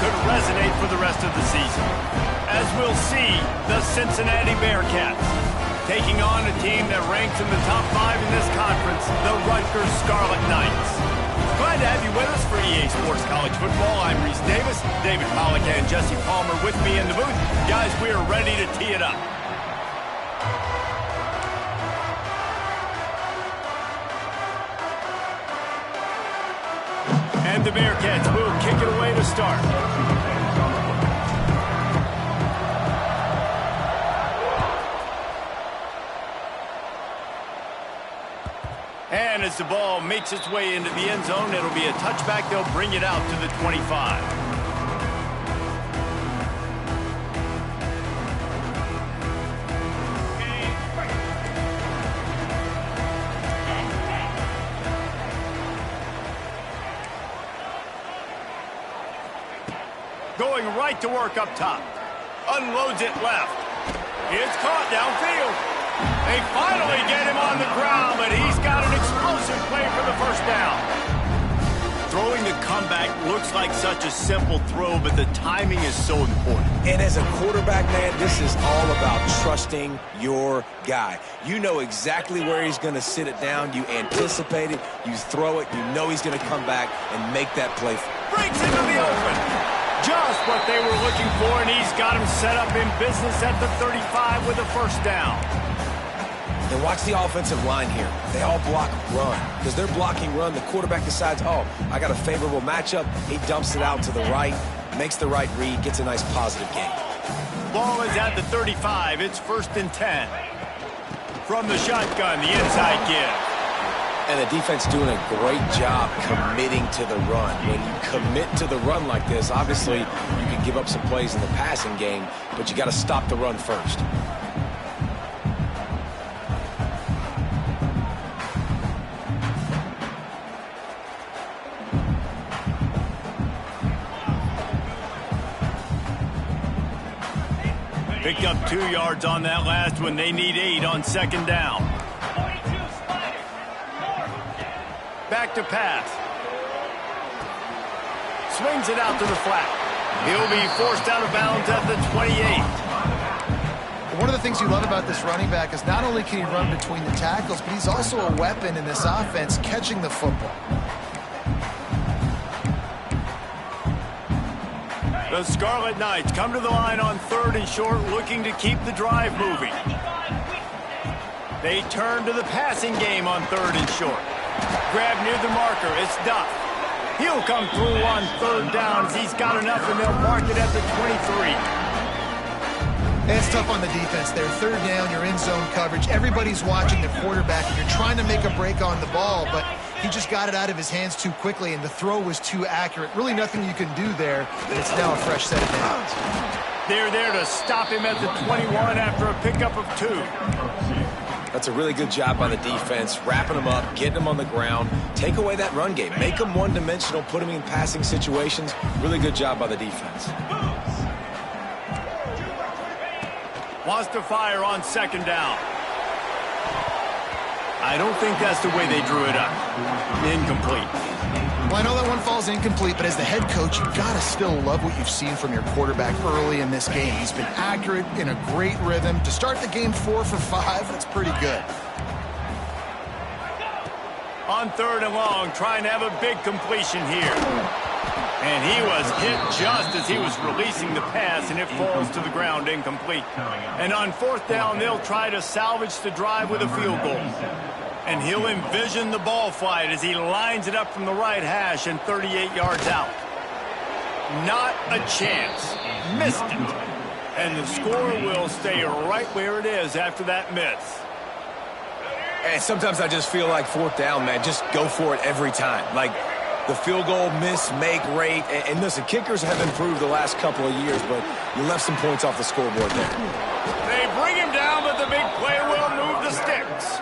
could resonate for the rest of the season. As we'll see, the Cincinnati Bearcats taking on a team that ranks in the top 5 in this conference, the Rutgers Scarlet Knights. Glad to have you with us for EA Sports College Football. I'm Reese Davis, David Pollack and Jesse Palmer with me in the booth. Guys, we are ready to tee it up. And the Bearcats will kick it away to start. And as the ball makes its way into the end zone, it'll be a touchback. They'll bring it out to the 25. Going right to work up top. Unloads it left. It's caught downfield. They finally get him on the ground, but he's got an explosive play for the first down. Throwing the comeback looks like such a simple throw, but the timing is so important. And as a quarterback, man, this is all about trusting your guy. You know exactly where he's going to sit it down. You anticipate it. You throw it. You know he's going to come back and make that play. Breaks into the open. Just what they were looking for, and he's got him set up in business at the 35 with a first down. And watch the offensive line here. They all block run. Because they're blocking run, the quarterback decides, oh, I got a favorable matchup. He dumps it out to the right, makes the right read, gets a nice positive gain. Ball is at the 35. It's 1st and 10. From the shotgun, the inside give. And the defense doing a great job committing to the run. When you commit to the run like this, obviously you can give up some plays in the passing game, but you got to stop the run first. Picked up 2 yards on that last one. They need 8 on 2nd down. Back to pass. Swings it out to the flat. He'll be forced out of bounds at the 28. One of the things you love about this running back is not only can he run between the tackles, but he's also a weapon in this offense catching the football. The Scarlet Knights come to the line on 3rd and short, looking to keep the drive moving. They turn to the passing game on 3rd and short. Grab near the marker. It's Duff. He'll come through on 3rd down as he's got enough, and they'll mark it at the 23. It's tough on the defense there. 3rd down, you're in zone coverage. Everybody's watching the quarterback, and you're trying to make a break on the ball, but he just got it out of his hands too quickly, and the throw was too accurate. Really nothing you can do there, and it's now a fresh set of downs. They're there to stop him at the 21 after a pickup of 2. That's a really good job by the defense, wrapping them up, getting them on the ground, take away that run game, make them one-dimensional, put them in passing situations. Really good job by the defense. Wants to fire on 2nd down. I don't think that's the way they drew it up. Incomplete. Well, I know that one falls incomplete, but as the head coach, you've got to still love what you've seen from your quarterback early in this game. He's been accurate, in a great rhythm. To start the game 4 for 5, that's pretty good. On 3rd and long, trying to have a big completion here. And he was hit just as he was releasing the pass, and it falls to the ground incomplete. And on 4th down, they'll try to salvage the drive with a field goal. And he'll envision the ball flight as he lines it up from the right hash and 38 yards out. Not a chance. Missed it. And the score will stay right where it is after that miss. And sometimes I just feel like 4th down, man, just go for it every time. Like the field goal miss, make rate. And listen, kickers have improved the last couple of years, but you left some points off the scoreboard there. They bring him down, but the big play will move the sticks.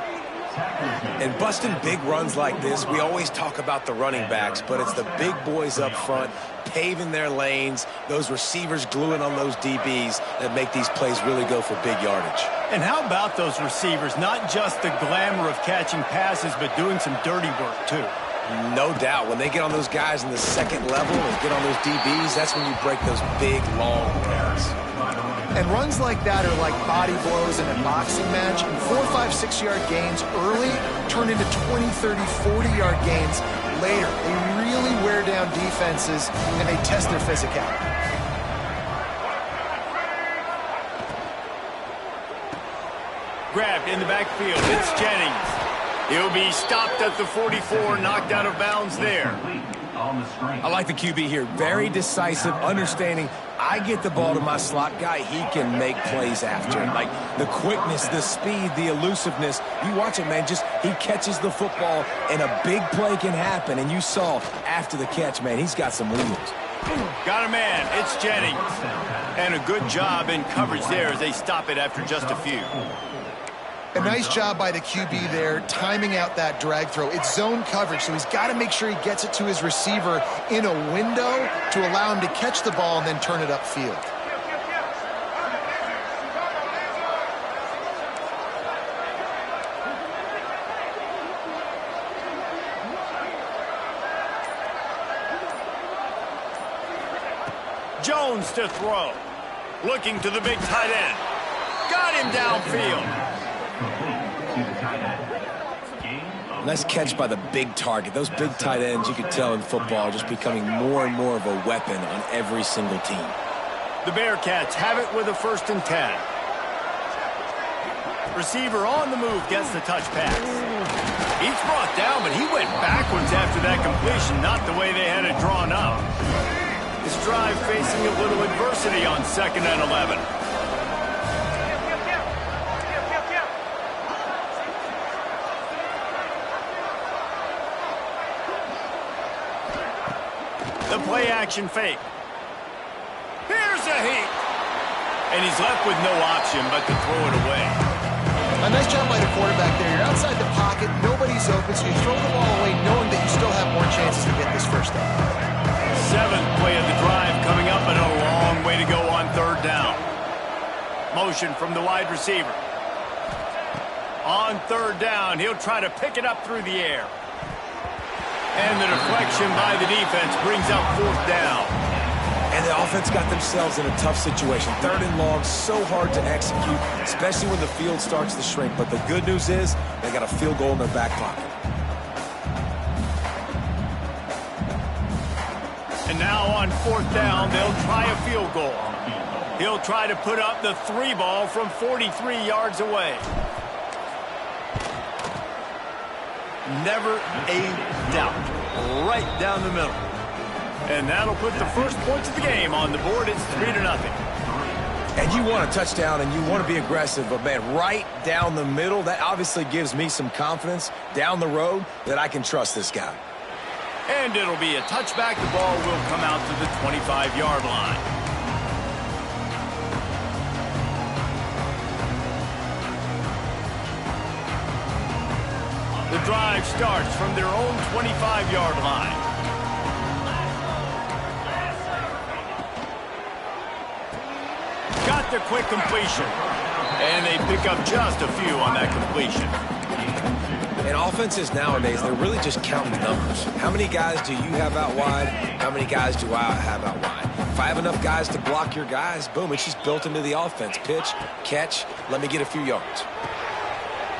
And busting big runs like this, we always talk about the running backs, but it's the big boys up front paving their lanes, those receivers gluing on those DBs that make these plays really go for big yardage. And how about those receivers? Not just the glamour of catching passes, but doing some dirty work, too. No doubt. When they get on those guys in the second level and get on those DBs, that's when you break those big, long runs. And runs like that are like body blows in a boxing match. 4, 5, 6-yard gains early turn into 20, 30, 40-yard gains later. They really wear down defenses, and they test their physicality. Grabbed in the backfield. It's Jennings. He'll be stopped at the 44, knocked out of bounds there. I like the QB here. Very decisive, understanding I get the ball to my slot guy, he can make plays after it. Like the quickness, the speed, the elusiveness. You watch it, man, just he catches the football and a big play can happen. And you saw after the catch, man, he's got some wheels. Got a man. It's Jennings. And a good job in coverage there as they stop it after just a few. A nice job by the QB there, timing out that drag throw. It's zone coverage, so he's got to make sure he gets it to his receiver in a window to allow him to catch the ball and then turn it upfield. Jones to throw. Looking to the big tight end. Got him downfield. Nice catch by the big target. Those big tight ends, you could tell in football, just becoming more and more of a weapon on every single team. The Bearcats have it with a 1st and 10. Receiver on the move gets the touch pass. He's brought down, but he went backwards after that completion, not the way they had it drawn up. This drive facing a little adversity on 2nd and 11. The play-action fake. Here's a heat. And he's left with no option but to throw it away. A nice job by the quarterback there. You're outside the pocket, nobody's open, so you throw the ball away knowing that you still have more chances to get this first down. 7th play of the drive coming up, and a long way to go on 3rd down. Motion from the wide receiver. On 3rd down, he'll try to pick it up through the air. And the deflection by the defense brings up 4th down. And the offense got themselves in a tough situation. 3rd and long, so hard to execute, especially when the field starts to shrink. But the good news is they got a field goal in their back pocket. And now on 4th down, they'll try a field goal. He'll try to put up the 3 ball from 43 yards away. Never a doubt. Right down the middle. And that'll put the first points of the game on the board. It's 3-0. And you want a touchdown and you want to be aggressive, but man, right down the middle, that obviously gives me some confidence down the road that I can trust this guy. And it'll be a touchback. The ball will come out to the 25-yard line. The drive starts from their own 25-yard line. Got the quick completion. And they pick up just a few on that completion. And offenses nowadays, they're really just counting numbers. How many guys do you have out wide? How many guys do I have out wide? If I have enough guys to block your guys, boom, it's just built into the offense. Pitch, catch, let me get a few yards.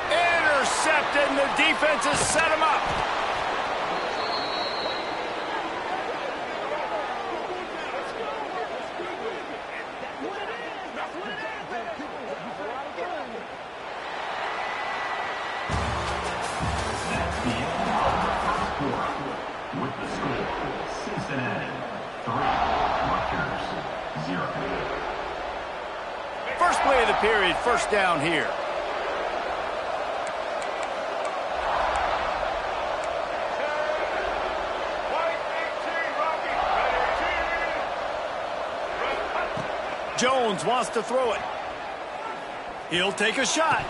Intercepted, and the defense has set him up. With the score, Cincinnati 3, Rutgers 0. First play of the period, 1st down here. Jones wants to throw it. He'll take a shot.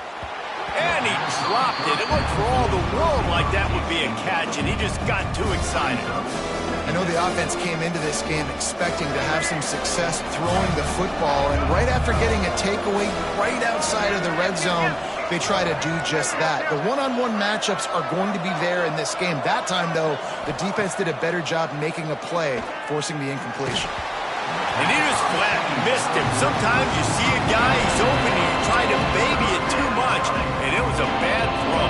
And he dropped it. It looked for all the world like that would be a catch, and he just got too excited. I know the offense came into this game expecting to have some success throwing the football, and right after getting a takeaway right outside of the red zone, they try to do just that. The one-on-one matchups are going to be there in this game. That time, though, the defense did a better job making a play, forcing the incompletion. And he just flat missed him. Sometimes you see a guy, he's open, and you try to baby it too much, and it was a bad throw.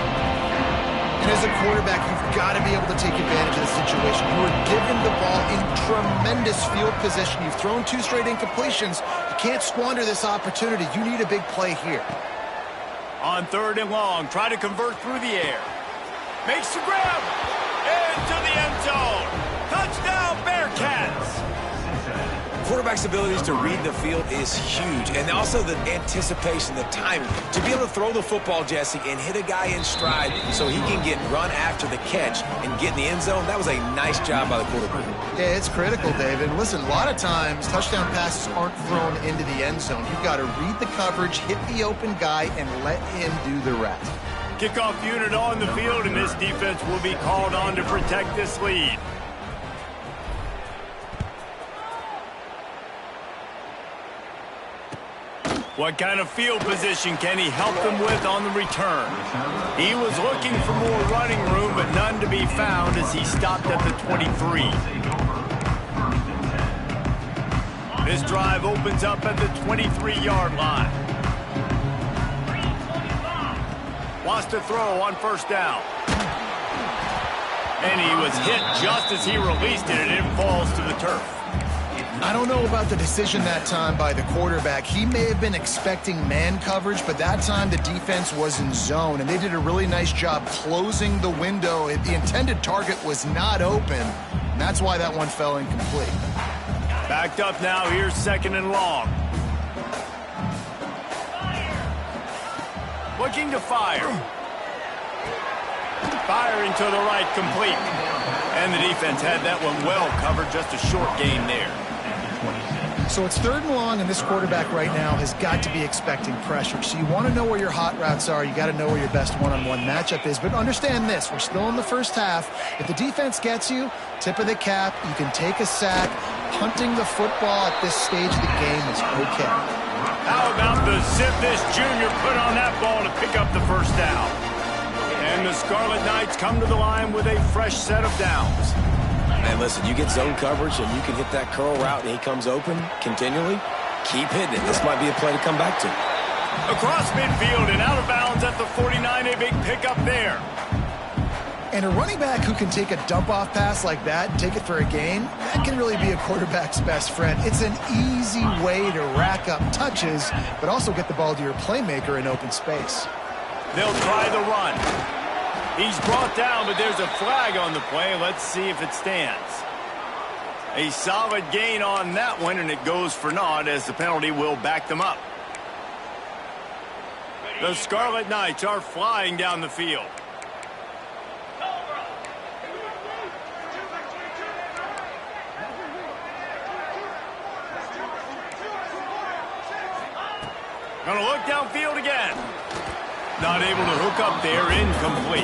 And as a quarterback, you've got to be able to take advantage of the situation. You were given the ball in tremendous field position. You've thrown 2 straight incompletions. You can't squander this opportunity. You need a big play here. On 3rd and long, try to convert through the air. Makes the grab. Into the end zone. Touchdown, Bearcats. Quarterback's abilities to read the field is huge, and also the anticipation, the timing. To be able to throw the football, Jesse, and hit a guy in stride so he can get run after the catch and get in the end zone, that was a nice job by the quarterback. Yeah, it's critical, David. Listen, a lot of times, touchdown passes aren't thrown into the end zone. You've got to read the coverage, hit the open guy, and let him do the rest. Kickoff unit on the field, and this defense will be called on to protect this lead. What kind of field position can he help them with on the return? He was looking for more running room, but none to be found as he stopped at the 23. This drive opens up at the 23-yard line. Wants to throw on 1st down. And he was hit just as he released it, and it falls to the turf. I don't know about the decision that time by the quarterback. He may have been expecting man coverage, but that time the defense was in zone, and they did a really nice job closing the window. The intended target was not open, and that's why that one fell incomplete. Backed up now, here's 2nd and long. Looking to fire. Firing to the right, complete. And the defense had that one well covered, just a short gain there. So it's 3rd and long, and this quarterback right now has got to be expecting pressure. So you want to know where your hot routes are. You got to know where your best one-on-one matchup is. But understand this, we're still in the first half. If the defense gets you, tip of the cap, you can take a sack. Punting the football at this stage of the game is okay. How about the zip this junior put on that ball to pick up the 1st down? And the Scarlet Knights come to the line with a fresh set of downs. And listen, you get zone coverage and you can hit that curl route and he comes open continually. Keep hitting it. This might be a play to come back to. Across midfield and out of bounds at the 49, a big pickup there. And a running back who can take a dump-off pass like that and take it for a gain, that can really be a quarterback's best friend. It's an easy way to rack up touches, but also get the ball to your playmaker in open space. They'll try the run. He's brought down, but there's a flag on the play. Let's see if it stands. A solid gain on that one, and it goes for naught as the penalty will back them up. The Scarlet Knights are flying down the field. Gonna look downfield again. Not able to hook up there, incomplete.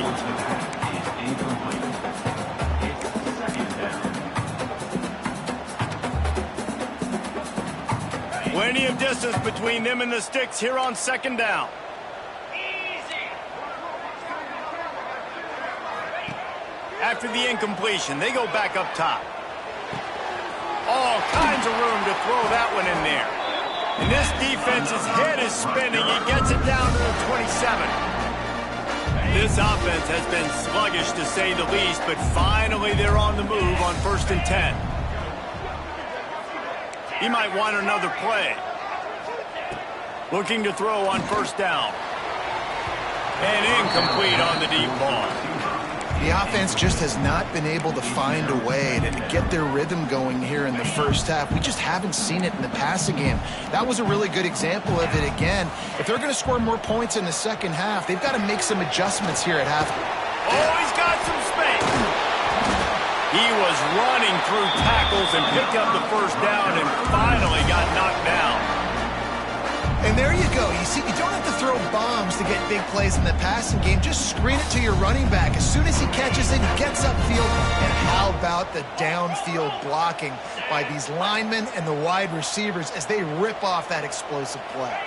Plenty of distance between them and the sticks here on 2nd down. After the incompletion, they go back up top. All kinds of room to throw that one in there. And this defense's head is spinning. He gets it down to the 27. This offense has been sluggish, to say the least, but finally they're on the move on 1st and 10. He might want another play. Looking to throw on 1st down. And incomplete on the deep ball. The offense just has not been able to find a way to get their rhythm going here in the first half. We just haven't seen it in the passing game. That was a really good example of it again. If they're going to score more points in the second half, they've got to make some adjustments here at half. Oh, he's got some space. He was running through tackles and picked up the 1st down and finally got knocked down. And there you go. You see, you don't have to throw bombs to get big plays in the passing game. Just screen it to your running back. As soon as he catches it, he gets upfield. And how about the downfield blocking by these linemen and the wide receivers as they rip off that explosive play?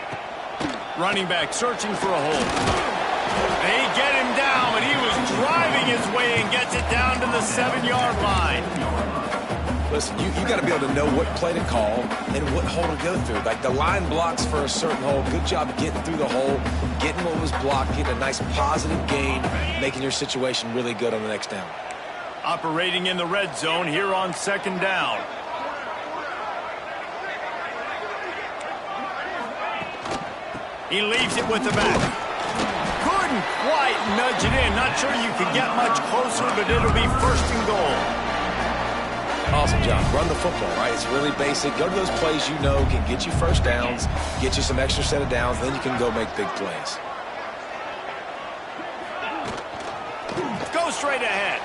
Running back searching for a hole. They get him down, but he was driving his way and gets it down to the 7-yard line. Listen, you got to be able to know what play to call and what hole to go through. Like the line blocks for a certain hole. Good job getting through the hole, getting what was blocked, getting a nice positive gain, making your situation really good on the next down. Operating in the red zone here on 2nd down. He leaves it with the back. Couldn't quite nudge it in. Not sure you could get much closer, but it'll be 1st and goal. Awesome job. Run the football, right? It's really basic. Go to those plays you know can get you first downs, get you some extra set of downs, then you can go make big plays. Go straight ahead.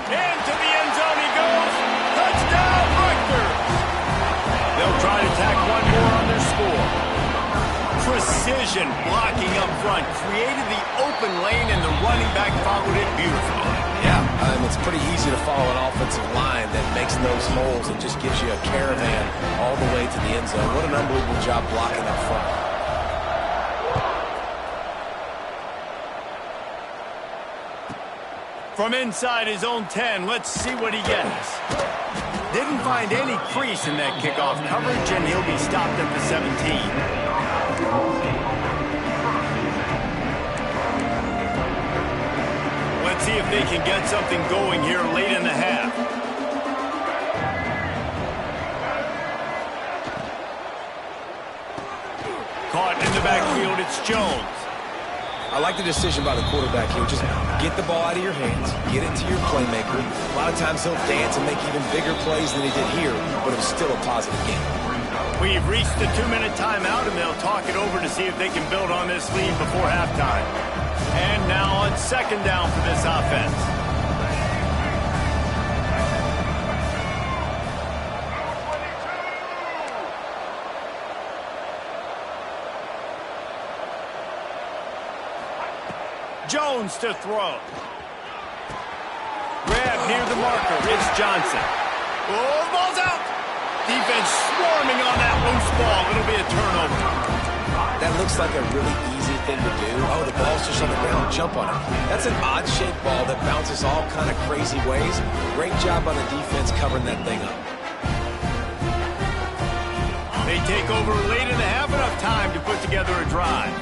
Into the end zone he goes. Touchdown, Rutgers. They'll try to tack one more on their score. Precision blocking up front. Created the open lane, and the running back followed it beautifully. Yeah, it's pretty easy to follow an offensive line that makes those holes and just gives you a caravan all the way to the end zone. What an unbelievable job blocking up front. From inside his own 10, let's see what he gets. Didn't find any crease in that kickoff coverage, and he'll be stopped at the 17. Let's see if they can get something going here late in the half. Caught in the backfield, it's Jones. I like the decision by the quarterback here. Just get the ball out of your hands, get it to your playmaker. A lot of times he'll dance and make even bigger plays than he did here, but it was still a positive game. We've reached the 2-minute timeout, and they'll talk it over to see if they can build on this lead before halftime. And now on 2nd down for this offense. Jones to throw. Grab near the marker. It's Johnson. Oh, the ball's out. Defense swarming on that loose ball. It'll be a turnover. That looks like a really easy thing to do. Oh, the ball's just on the ground. Jump on it. That's an odd-shaped ball that bounces all kind of crazy ways. Great job on the defense covering that thing up. They take over late in the half, enough time to put together a drive.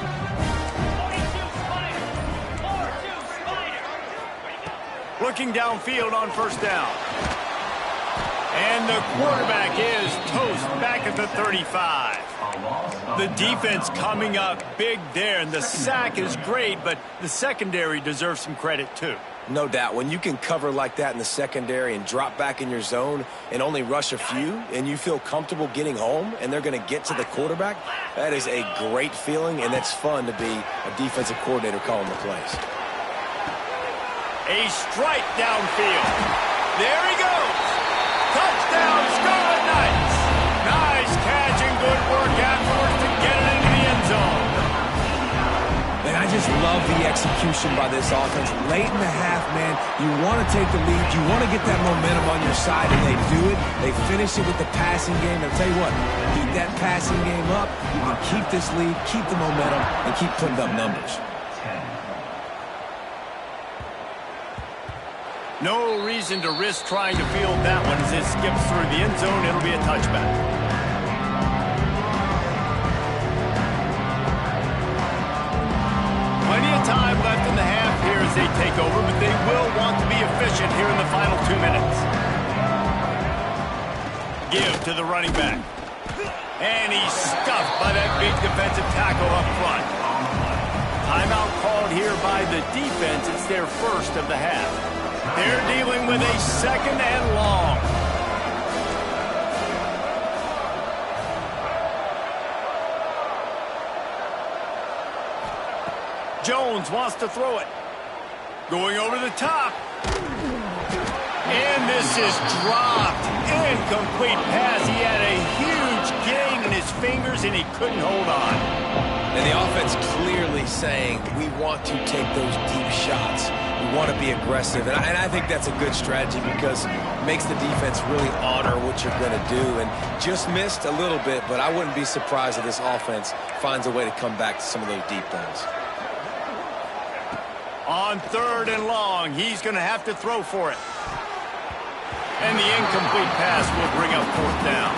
Looking downfield on 1st down. And the quarterback is toast back at the 35. The defense coming up big there, and the sack is great, but the secondary deserves some credit too. No doubt. When you can cover like that in the secondary and drop back in your zone and only rush a few, and you feel comfortable getting home, and they're going to get to the quarterback, that is a great feeling, and that's fun to be a defensive coordinator calling the plays. A strike downfield. There he goes. Touchdown, Scarlet Knights. Nice catch and good work afterwards to get it into the end zone. Man, I just love the execution by this offense. Late in the half, man, you want to take the lead. You want to get that momentum on your side, and they do it. They finish it with the passing game. I'll tell you what, keep that passing game up. You can keep this lead, keep the momentum, and keep putting up numbers. No reason to risk trying to field that one as it skips through the end zone. It'll be a touchback. Plenty of time left in the half here as they take over, but they will want to be efficient here in the final 2 minutes. Give to the running back. And he's stuffed by that big defensive tackle up front. Timeout called here by the defense. It's their first of the half. They're dealing with a 2nd and long. Jones wants to throw it. Going over the top. And this is dropped. Incomplete pass. He had a huge gain in his fingers, and he couldn't hold on. And the offense clearly saying, we want to take those deep shots. We want to be aggressive. And I think that's a good strategy because it makes the defense really honor what you're going to do. And just missed a little bit, but I wouldn't be surprised if this offense finds a way to come back to some of those deep balls. On 3rd and long, he's going to have to throw for it. And the incomplete pass will bring up 4th down.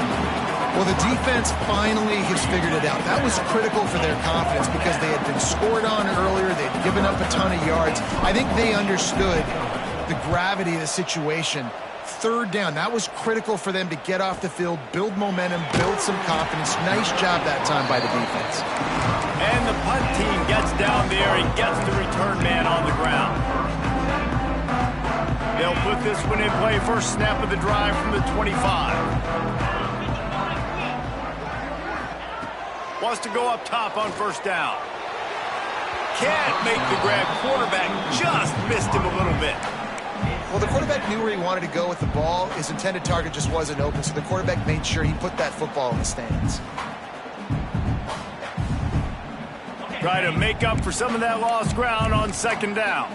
Well, the defense finally has figured it out. That was critical for their confidence because they had been scored on earlier. They'd given up a ton of yards. I think they understood the gravity of the situation. 3rd down, that was critical for them to get off the field, build momentum, build some confidence. Nice job that time by the defense. And the punt team gets down there and gets the return man on the ground. They'll put this one in play. First snap of the drive from the 25. Wants to go up top on 1st down. Can't make the grab. Quarterback just missed him a little bit. Well, the quarterback knew where he wanted to go with the ball. His intended target just wasn't open, so the quarterback made sure he put that football in the stands. Try to make up for some of that lost ground on 2nd down.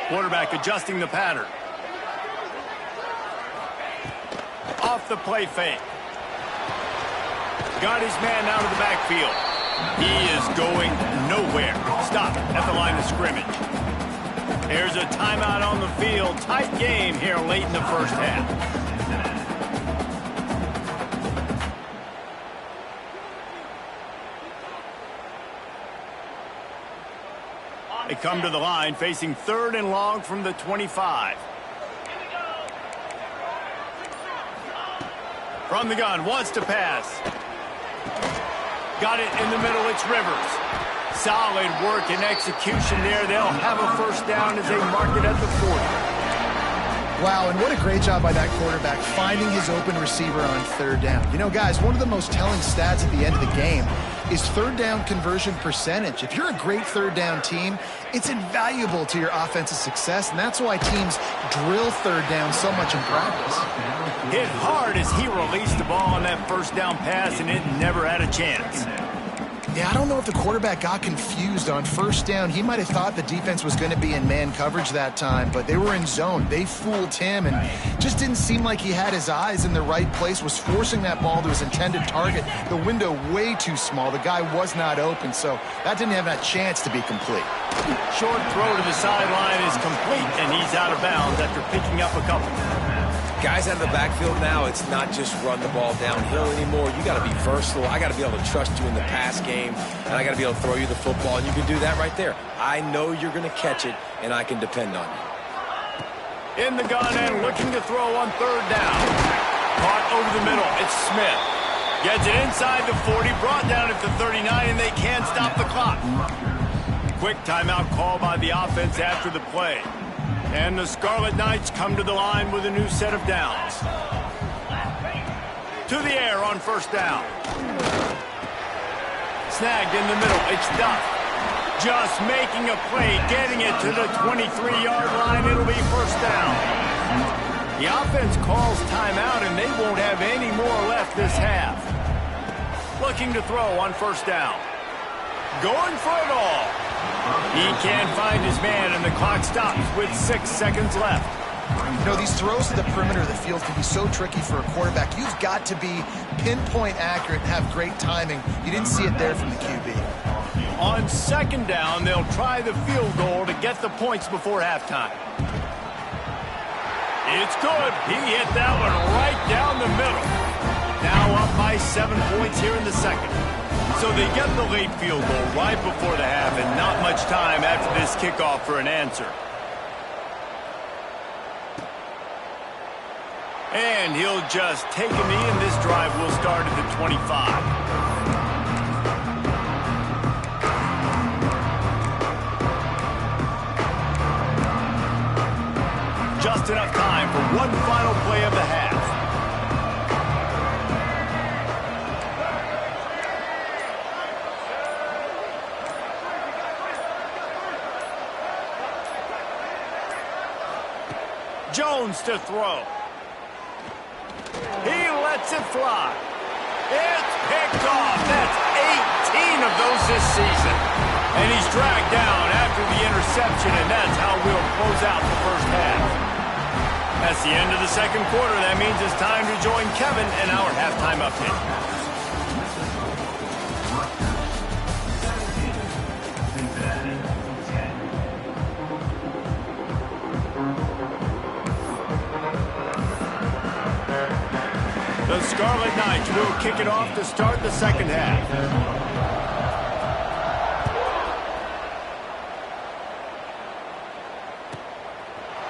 Quarterback adjusting the pattern. Off the play fake. Got his man out of the backfield. He is going nowhere. Stop at the line of scrimmage. There's a timeout on the field. Tight game here late in the 1st half. They come to the line facing 3rd and long from the 25. From the gun, wants to pass. Got it in the middle, it's Rivers. Solid work and execution there. They'll have a 1st down as they mark it at the 40. Wow, and what a great job by that quarterback finding his open receiver on 3rd down. You know, guys, one of the most telling stats at the end of the game is 3rd down conversion percentage. If you're a great 3rd down team, it's invaluable to your offensive success, and that's why teams drill 3rd down so much in practice. Hit hard as he released the ball on that 1st down pass, and it never had a chance. Yeah, I don't know if the quarterback got confused on 1st down. He might have thought the defense was going to be in man coverage that time, but they were in zone. They fooled him and just didn't seem like he had his eyes in the right place, was forcing that ball to his intended target. The window way too small. The guy was not open, so that didn't have a chance to be complete. Short throw to the sideline is complete, and he's out of bounds after picking up a couple. Guys out of the backfield now, it's not just run the ball downhill anymore. You got to be versatile. I got to be able to trust you in the pass game, and I got to be able to throw you the football, and you can do that right there. I know you're going to catch it, and I can depend on you. In the gun and looking to throw on 3rd down. Caught over the middle. It's Smith. Gets it inside the 40, brought down at the 39, and they can't stop the clock. Quick timeout call by the offense after the play. And the Scarlet Knights come to the line with a new set of downs. To the air on 1st down. Snagged in the middle. It's Duff. Just making a play, getting it to the 23-yard line. It'll be 1st down. The offense calls timeout, and they won't have any more left this half. Looking to throw on 1st down. Going for it all. He can't find his man, and the clock stops with 6 seconds left. You know, these throws to the perimeter of the field can be so tricky for a quarterback. You've got to be pinpoint accurate and have great timing. You didn't see it there from the QB. On 2nd down, they'll try the field goal to get the points before halftime. It's good. He hit that one right down the middle. Now up by 7 points here in the 2nd. So they get the late field goal right before the half, and not much time after this kickoff for an answer. And he'll just take a knee, and this drive will start at the 25. Just enough time for one final play of the half. Jones to throw. He lets it fly. It's picked off. That's 18 of those this season. And he's dragged down after the interception, and that's how we'll close out the first half. That's the end of the second quarter. That means it's time to join Kevin in our halftime update. Cincinnati 10. The Scarlet Knights will kick it off to start the second half.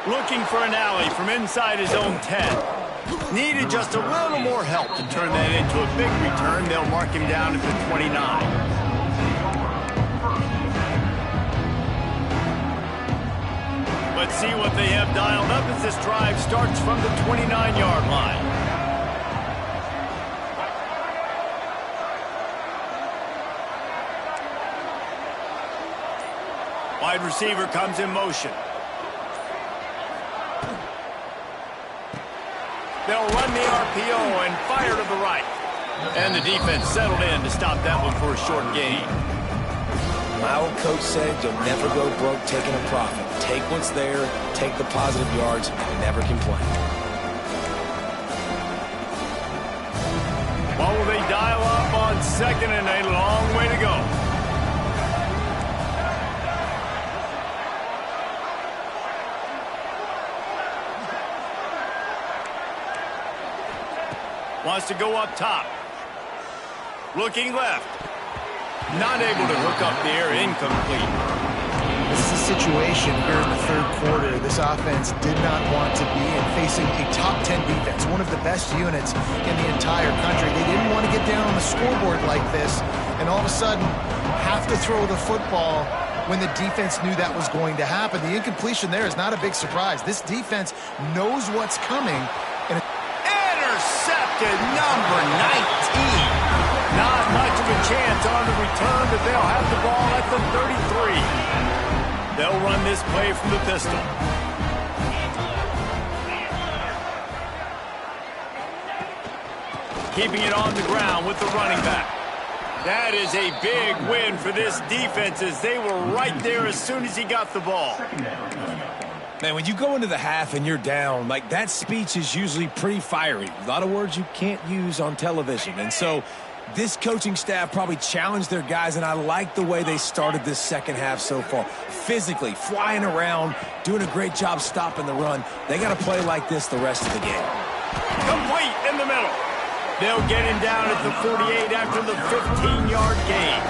Looking for an alley from inside his own 10. Needed just a little more help to turn that into a big return. They'll mark him down at the 29. Let's see what they have dialed up as this drive starts from the 29-yard line. Wide receiver comes in motion. They'll run the RPO and fire to the right. And the defense settled in to stop that one for a short gain. My old coach said you'll never go broke taking a profit. Take what's there, take the positive yards, and never complain. What will they dial up on second and a long way to go? Wants to go up top. Looking left. Not able to hook up there. Incomplete. This is a situation here in the third quarter this offense did not want to be in, facing a top 10 defense, one of the best units in the entire country. They didn't want to get down on the scoreboard like this and all of a sudden have to throw the football when the defense knew that was going to happen. The incompletion there is not a big surprise. This defense knows what's coming. And intercepted number 19. Not much of a chance on the return, but they'll have the ball at the 33. They'll run this play from the pistol. Keeping it on the ground with the running back. That is a big win for this defense as they were right there as soon as he got the ball. Man, when you go into the half and you're down, like that speech is usually pretty fiery. A lot of words you can't use on television. And so this coaching staff probably challenged their guys, and I like the way they started this second half so far. Physically, flying around, doing a great job stopping the run. They got to play like this the rest of the game. Complete in the middle. They'll get him down at the 48 after the 15-yard gain.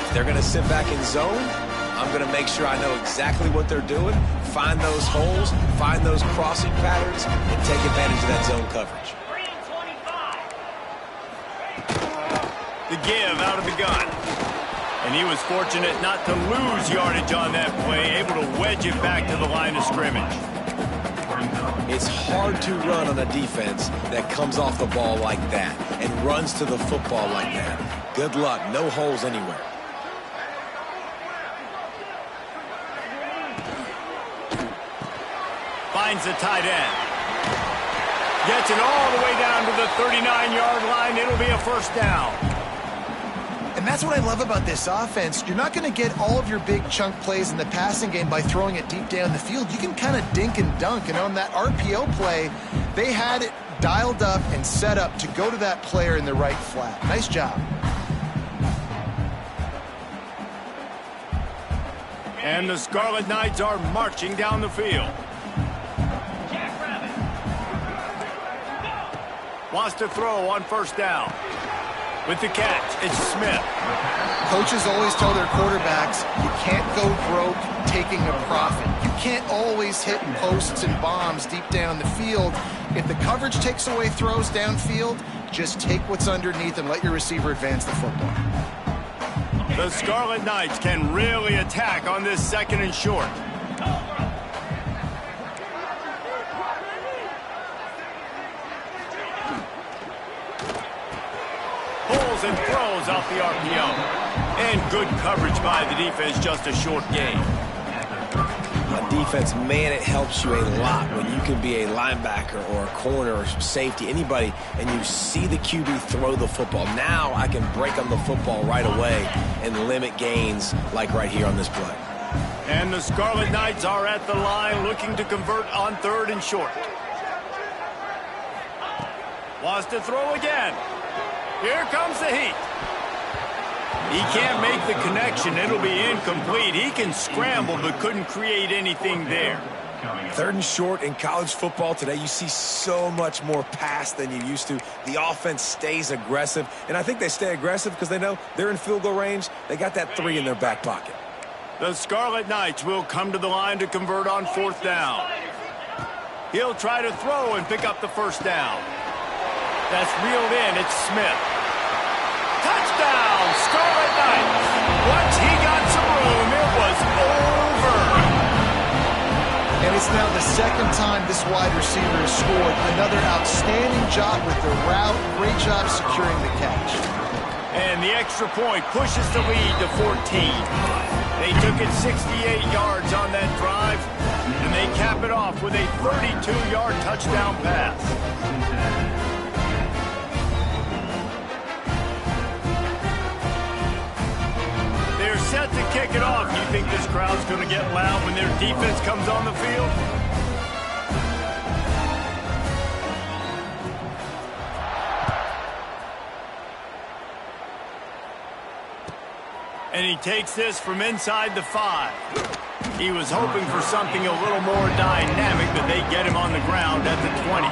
If they're going to sit back in zone, I'm going to make sure I know exactly what they're doing, find those holes, find those crossing patterns, and take advantage of that zone coverage. The give out of the gun. And he was fortunate not to lose yardage on that play, able to wedge it back to the line of scrimmage. It's hard to run on a defense that comes off the ball like that and runs to the football like that. Good luck. No holes anywhere. Finds the tight end. Gets it all the way down to the 39-yard line. It'll be a first down. And that's what I love about this offense. You're not going to get all of your big chunk plays in the passing game by throwing it deep down the field. You can kind of dink and dunk. And on that RPO play, they had it dialed up and set up to go to that player in the right flat. Nice job. And the Scarlet Knights are marching down the field. Wants to throw on first down. With the catch, it's Smith. Coaches always tell their quarterbacks, you can't go broke taking a profit. You can't always hit posts and bombs deep down the field. If the coverage takes away throws downfield, just take what's underneath and let your receiver advance the football. The Scarlet Knights can really attack on this second and short. Pulls and throws off the RPO. And good coverage by the defense, just a short gain. A defense, man, it helps you a lot when you can be a linebacker or a corner or safety, anybody, and you see the QB throw the football. Now I can break on the football right away and limit gains like right here on this play. And the Scarlet Knights are at the line looking to convert on 3rd and short. Wants to throw again. Here comes the heat. He can't make the connection. It'll be incomplete. He can scramble but couldn't create anything there. 3rd and short in college football today, you see so much more pass than you used to. The offense stays aggressive, and I think they stay aggressive because they know they're in field goal range. They got that 3 in their back pocket. The Scarlet Knights will come to the line to convert on 4th down. He'll try to throw and pick up the 1st down. That's reeled in. It's Smith. Touchdown, Scarlet Knights. Once he got some room, it was over. And it's now the 2nd time this wide receiver has scored. Another outstanding job with the route. Great job securing the catch. And the extra point pushes the lead to 14. They took it 68 yards on that drive, and they cap it off with a 32-yard touchdown pass. They're set to kick it off. You think this crowd's going to get loud when their defense comes on the field? And he takes this from inside the 5. He was hoping for something a little more dynamic, but they get him on the ground at the 20.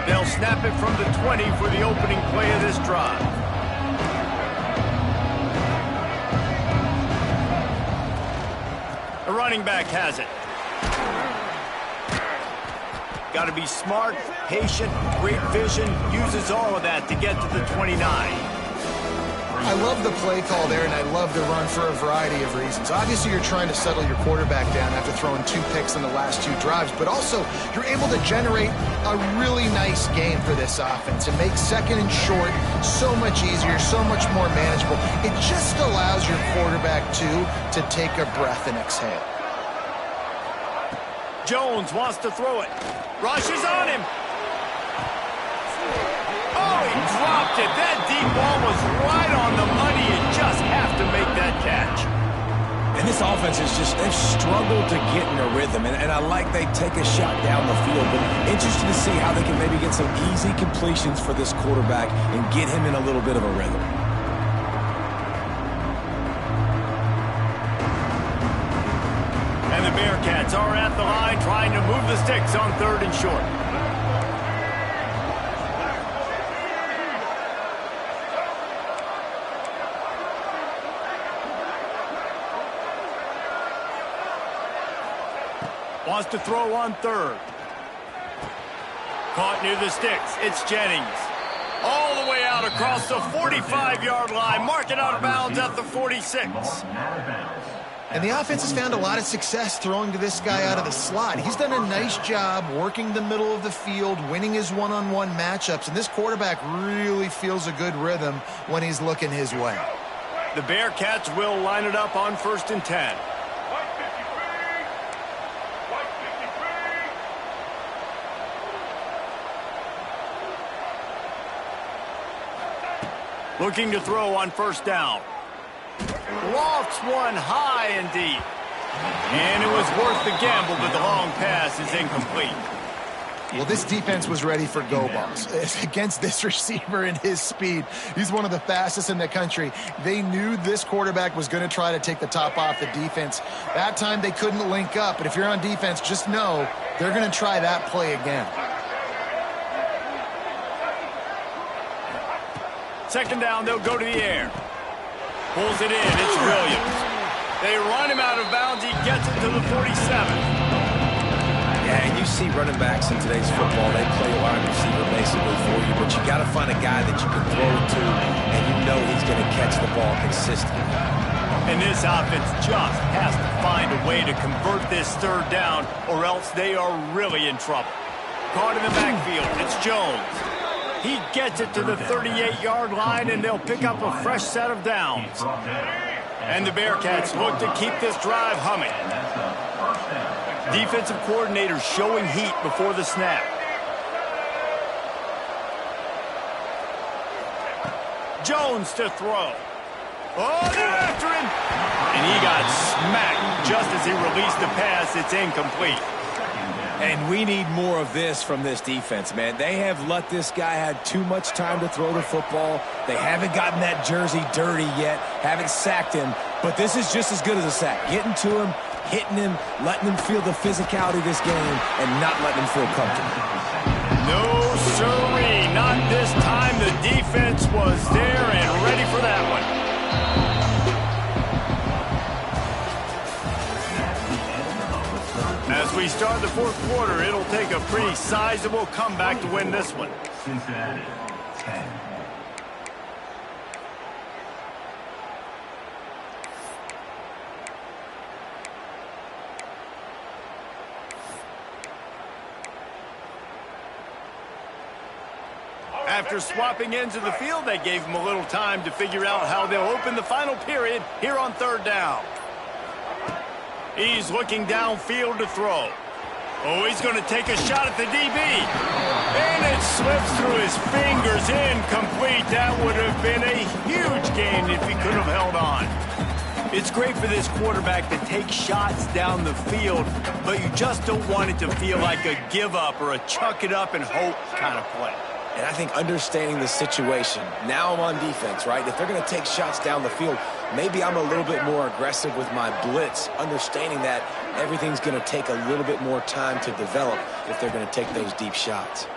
They'll snap it from the 20 for the opening play of this drive. The running back has it. Got to be smart, patient, great vision, uses all of that to get to the 29. I love the play call there, and I love the run for a variety of reasons. Obviously, you're trying to settle your quarterback down after throwing 2 picks in the last 2 drives, but also you're able to generate a really nice game for this offense and make 2nd and short so much easier, so much more manageable. It just allows your quarterback, too, to take a breath and exhale. Jones wants to throw it. Rushes on him. Oh, he dropped it. That deep ball was right on the money. You just have to make that catch. And this offense is just, they've struggled to get in a rhythm. And I like they take a shot down the field, but interested to see how they can maybe get some easy completions for this quarterback and get him in a little bit of a rhythm. And the Bearcats are at the line trying to move the sticks on 3rd and short. Wants to throw on 3rd. Caught near the sticks. It's Jennings. All the way out across the 45-yard line. Mark it out of bounds at the 46. And the offense has found a lot of success throwing to this guy out of the slot. He's done a nice job working the middle of the field, winning his one-on-one matchups, and this quarterback really feels a good rhythm when he's looking his way. The Bearcats will line it up on 1st and 10. Looking to throw on 1st down. Lofts one high and deep. And it was worth the gamble, but the long pass is incomplete. Well, this defense was ready for go balls. Against this receiver and his speed, he's one of the fastest in the country. They knew this quarterback was going to try to take the top off the defense. That time they couldn't link up, but if you're on defense, just know they're going to try that play again. 2nd down, they'll go to the air. Pulls it in, it's Williams. They run him out of bounds, he gets it to the 47. Yeah, and you see running backs in today's football, they play wide receiver basically for you, but you got to find a guy that you can throw it to, and you know he's going to catch the ball consistently. And this offense just has to find a way to convert this third down, or else they are really in trouble. Caught in the backfield, it's Jones. He gets it to the 38-yard line, and they'll pick up a fresh set of downs. And the Bearcats look to keep this drive humming. Defensive coordinator showing heat before the snap. Jones to throw. Oh, they're after him. And he got smacked just as he released the pass. It's incomplete. And we need more of this from this defense, man. They have let this guy have too much time to throw the football. They haven't gotten that jersey dirty yet, haven't sacked him. But this is just as good as a sack. Getting to him, hitting him, letting him feel the physicality of this game, and not letting him feel comfortable. No, sirree. Not this time. The defense was there and ready for that one. As we start the fourth quarter, it'll take a pretty sizable comeback to win this one. Cincinnati, 10. After swapping ends of the field, they gave him a little time to figure out how they'll open the final period here on third down. He's looking downfield to throw. Oh, he's going to take a shot at the DB. And it slips through his fingers, incomplete. That would have been a huge gain if he could have held on. It's great for this quarterback to take shots down the field, but you just don't want it to feel like a give up or a chuck it up and hope kind of play. And I think understanding the situation, now I'm on defense, right? If they're going to take shots down the field, maybe I'm a little bit more aggressive with my blitz, understanding that everything's going to take a little bit more time to develop if they're going to take those deep shots.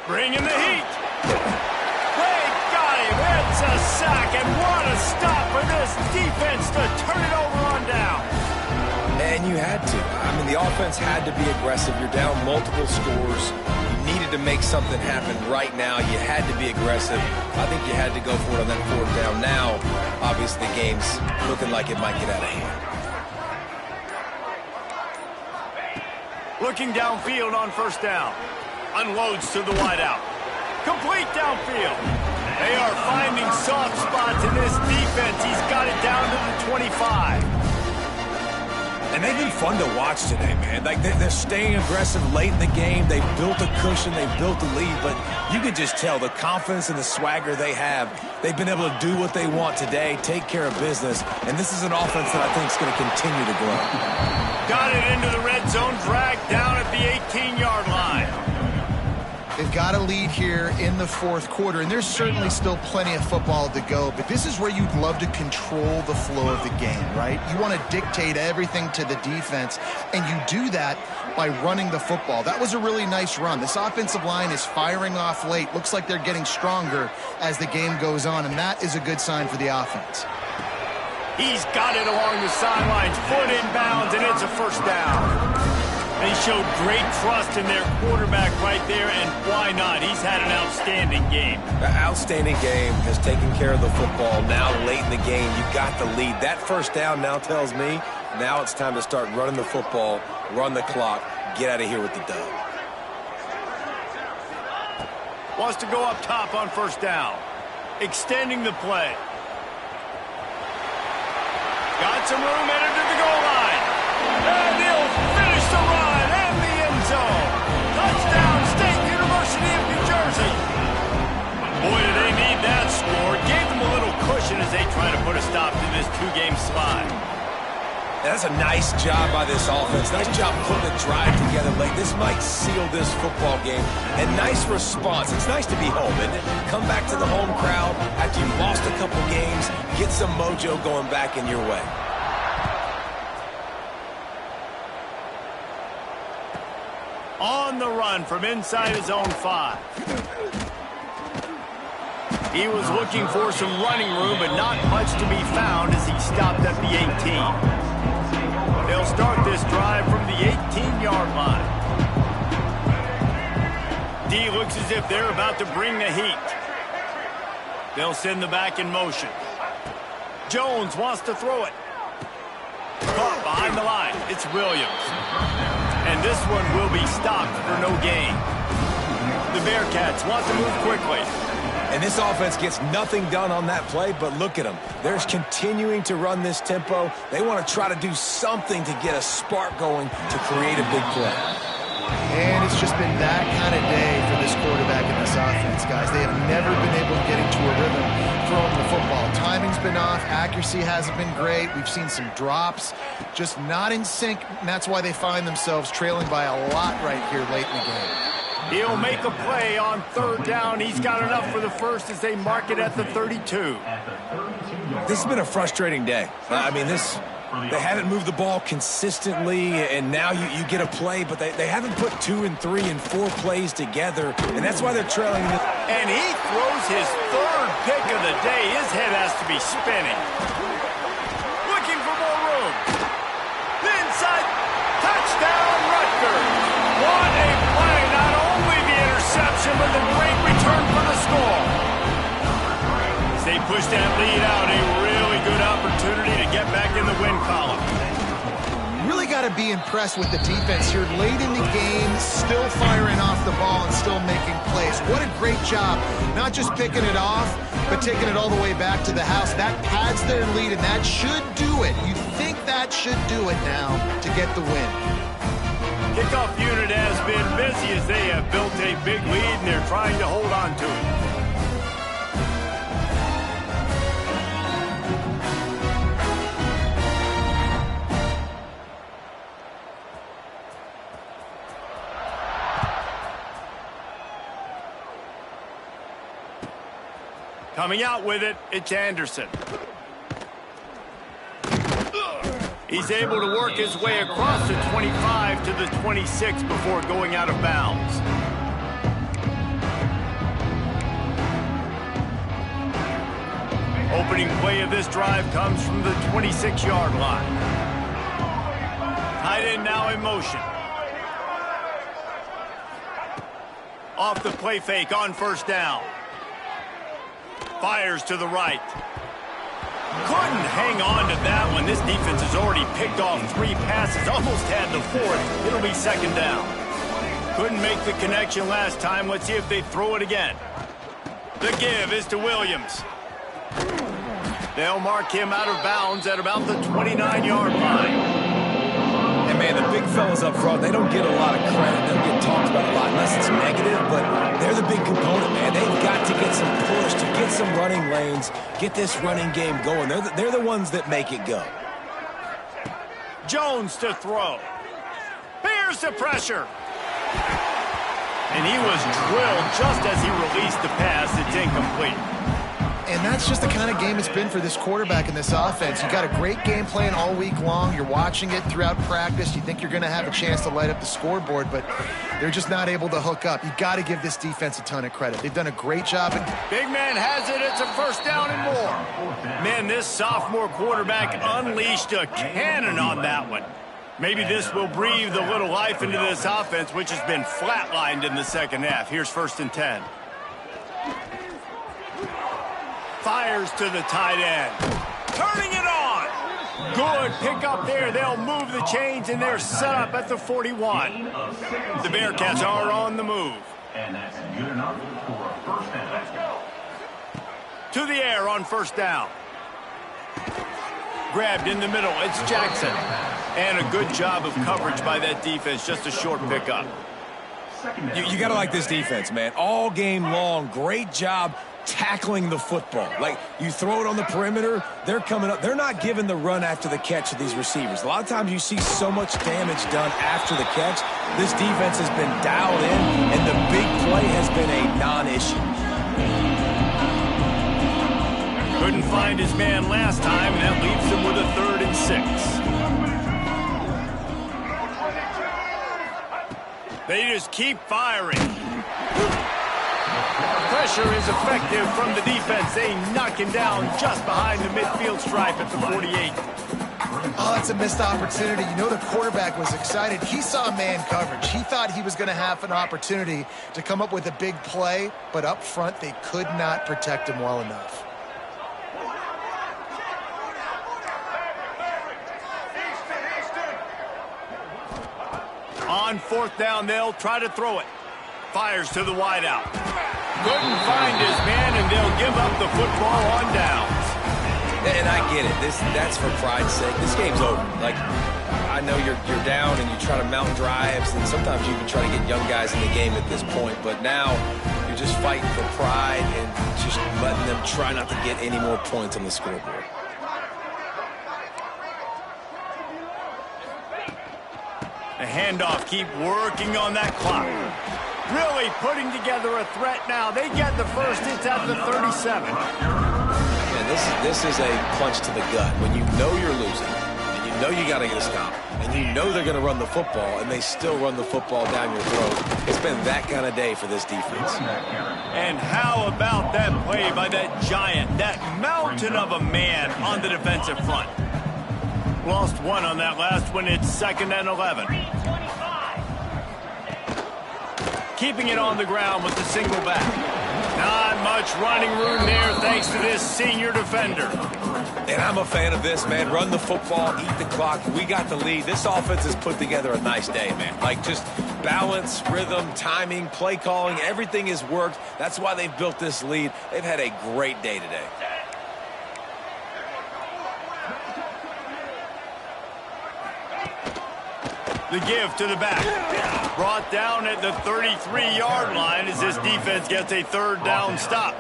Bring in the heat. They got him. It's a sack, and what a stop for this defense to turn it over on down. And you had to. I mean, the offense had to be aggressive. You're down multiple scores. You needed to make something happen right now. You had to be aggressive. I think you had to go for it on that fourth down. Now, obviously, the game's looking like it might get out of hand. Looking downfield on first down. Unloads to the wideout. Complete downfield. They are finding soft spots in this defense. He's got it down to the 25. And they've been fun to watch today, man. Like, they're staying aggressive late in the game. They've built a cushion. They've built a lead. But you can just tell the confidence and the swagger they have. They've been able to do what they want today, take care of business. And this is an offense that I think is going to continue to grow. Got it into the red zone, dragged down at the 18-yard line. They've got a lead here in the fourth quarter, and there's certainly still plenty of football to go, but this is where you'd love to control the flow of the game, right? You want to dictate everything to the defense, and you do that by running the football. That was a really nice run. This offensive line is firing off late. Looks like they're getting stronger as the game goes on, and that is a good sign for the offense. He's got it along the sidelines, foot inbounds, and it's a first down. They showed great trust in their quarterback right there, and why not? He's had an outstanding game. An outstanding game, has taken care of the football. Now, late in the game, you got the lead. That first down now tells me now it's time to start running the football, run the clock, get out of here with the dub. Wants to go up top on first down. Extending the play. Got some room, headed to the goal line. And he'll finish the run and the end zone. Touchdown, State University of New Jersey. Boy, do they need that score. Gave them a little cushion as they try to put a stop to this two-game slide. That's a nice job by this offense. Nice job putting the drive together late. This might seal this football game. And nice response. It's nice to be home, isn't it? Come back to the home crowd after you've lost a couple games. Get some mojo going back in your way. On the run from inside his own 5. He was looking for some running room, but not much to be found as he stopped at the 18. They'll start this drive from the 18-yard line. D looks as if they're about to bring the heat. They'll send the back in motion. Jones wants to throw it. behind the line. It's Williams. And this one will be stopped for no gain. The Bearcats want to move quickly. And this offense gets nothing done on that play, but look at them. They're continuing to run this tempo. They want to try to do something to get a spark going to create a big play. And it's just been that kind of day for this quarterback in this offense, guys. They have never been able to get into a rhythm throwing the football. Timing's been off. Accuracy hasn't been great. We've seen some drops, just not in sync, and that's why they find themselves trailing by a lot right here late in the game. He'll make a play on third down. He's got enough for the first as they mark it at the 32. This has been a frustrating day. They haven't moved the ball consistently, and now you get a play, but they haven't put 2 and 3 and 4 plays together, and that's why they're trailing. And he throws his third pick of the day. His head has to be spinning. Looking for more room. The inside. Touchdown, Rutgers. What a play. Not only the interception, but the great return for the score. As they push that lead out, a really good opportunity to get back in the win column. Really got to be impressed with the defense here late in the game, still firing off the ball and still making plays. What a great job, not just picking it off, but taking it all the way back to the house. That pads their lead, and that should do it. You think that should do it now to get the win. Kickoff unit has been busy as they have built a big lead, and they're trying to hold on to it. Coming out with it, it's Anderson. He's able to work his way across the 25 to the 26 before going out of bounds. Opening play of this drive comes from the 26-yard line. Tight end now in motion. Off the play fake on first down. Fires to the right. Couldn't hang on to that one. This defense has already picked off 3 passes, almost had the 4th. It'll be second down. Couldn't make the connection last time. Let's see if they throw it again. The give is to Williams. They'll mark him out of bounds at about the 29-yard line. And, man, the big fellas up front, they don't get a lot of credit. They don't get talked about a lot unless it's negative, but they're the big component, man. They've got to get some push, to get some running lanes, get this running game going. They're the ones that make it go. Jones to throw. Bears the pressure. And he was drilled just as he released the pass. It's incomplete. And that's just the kind of game it's been for this quarterback in this offense. You got a great game plan all week long. You're watching it throughout practice. You think you're going to have a chance to light up the scoreboard, but they're just not able to hook up. You got to give this defense a ton of credit. They've done a great job. Big man has it. It's a first down and more. Man, this sophomore quarterback unleashed a cannon on that one. Maybe this will breathe a little life into this offense, which has been flatlined in the second half. Here's 1st and 10. Fires to the tight end. Turning it on. Good pickup there. They'll move the chains, and they're set up at the 41. The Bearcats are on the move. And that's good enough for a first down. Let's go. To the air on first down. Grabbed in the middle. It's Jackson. And a good job of coverage by that defense. Just a short pickup. You got to like this defense, man. All game long, great job tackling the football. Like, you throw it on the perimeter, they're coming up. They're not giving the run after the catch to these receivers. A lot of times you see so much damage done after the catch. This defense has been dialed in, and the big play has been a non-issue. Couldn't find his man last time, and that leaves him with a 3rd and 6. They just keep firing. Pressure is effective from the defense. They knock him down just behind the midfield stripe at the 48. Oh, that's a missed opportunity. You know, the quarterback was excited. He saw man coverage. He thought he was going to have an opportunity to come up with a big play, but up front they could not protect him well enough. On fourth down, they'll try to throw it. Fires to the wideout. Couldn't find his man, and they'll give up the football on downs. And I get it. That's for pride's sake. This game's over. Like, I know you're down and you try to mount drives, and sometimes you even try to get young guys in the game at this point. But now you're just fighting for pride and just letting them try not to get any more points on the scoreboard. The handoff, keep working on that clock. Really putting together a threat now. They get the first. It's at the 37. Yeah, this is a punch to the gut. When you know you're losing, and you know you got to get a stop, and you know they're going to run the football, and they still run the football down your throat. It's been that kind of day for this defense. And how about that play by that giant, that mountain of a man on the defensive front? Lost one on that last one. It's 2nd and 11. Keeping it on the ground with the single back. Not much running room there thanks to this senior defender. And I'm a fan of this, man. Run the football, eat the clock. We got the lead. This offense has put together a nice day, man. Like, just balance, rhythm, timing, play calling, everything has worked. That's why they've built this lead. They've had a great day today. The give to the back. Brought down at the 33-yard line as this defense gets a 3rd down stop.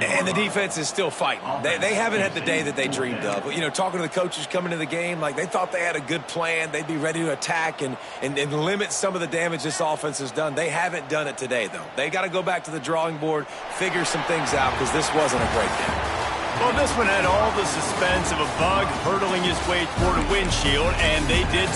And the defense is still fighting. They haven't had the day that they dreamed of. You know, talking to the coaches coming to the game, like they thought they had a good plan. They'd be ready to attack and limit some of the damage this offense has done. They haven't done it today, though. They got to go back to the drawing board, figure some things out, because this wasn't a great game. Well, this one had all the suspense of a bug hurtling his way toward a windshield, and they did